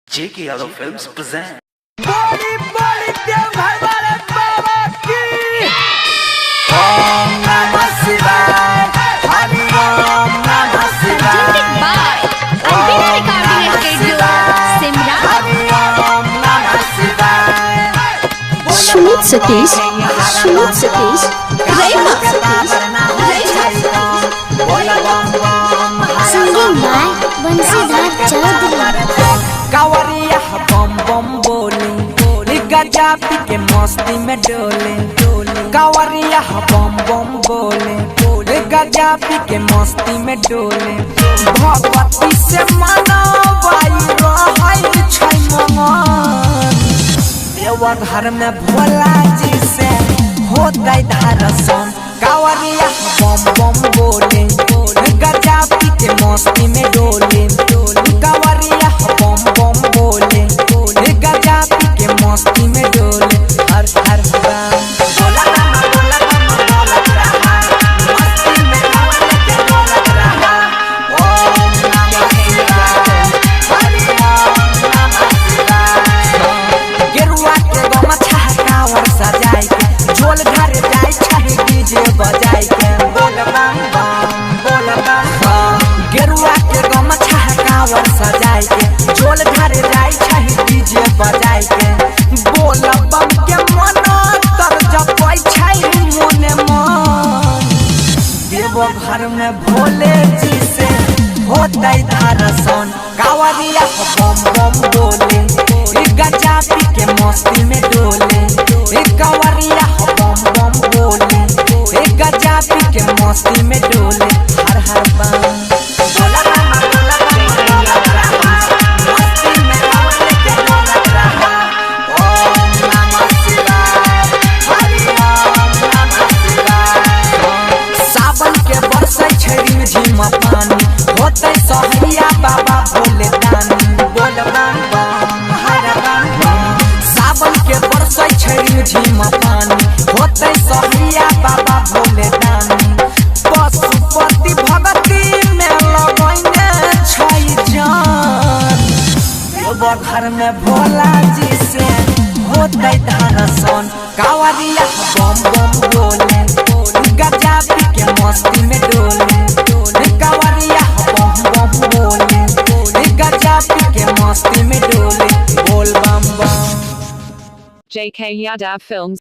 J.K. Yadav Films present. बड़ी बड़ी देवघर वाले बाबा की ओम नमः शिवाय हरि ओम नमः शिवाय Presented by Albina Recording Studio, Simra. हरि ओम नमः शिवाय सुमित सतीश रैमा सिंगिंग बाय बंसीधर चौधरी। कावरिया बम बम बोले गजा पी के मस्ती में डोले कावरिया बम बम बोले गजा पी के मस्ती में डोले भगवती से मनवाई रहै छै मन देवा घर में भोला जी से होतै दर्शन कावरिया बम बम बोले गजा पी के मस्ती में डोले कावरिया बम बम बोले गजा पी के मस्ती में डोले हर हर बम बोला रहा मस्ती में कावड़ के डोलत रहा ओम नमः शिवाय हरि ओम नमः शिवाय गेरुआ के गमछा कावड़ सजाई के झोल घर जाई छै डीजे बजाई के बोल बम बम गेरुआ के गमछा कावड़ सजाई के झोल घर जाई छै डीजे बजाई के बोल बम के मन तर जपै छै मोने मन देवो घर में भोले जी से होतै दर्शन कावरिया बम बम बोले गजा पी के मस्ती में डोले कावरिया बम बम बोले गजा पी के मस्ती में डोले हर हर बम बोला रहा मस्ती में कावड़ के डोलत रहा ओम नमः शिवाय हरि ओम नमः शिवाय सावन के बरसै छै रिमझिम पानी होतै सहैया बाबा भोले दानी बोल बम बम हर बम सावन के बरसै छै रिमझिम पानी होतै सहैया बाबा भोले दानी पशुपति भगती में लगैने छै जान देवा घर में भोला जी से होतै दर्शन कावरिया बम बम बोले गजा पी के मस्ती में डोले कावरिया बम बम बोले गजा पी के मस्ती में डोले बोल बम बम JK Yadav Films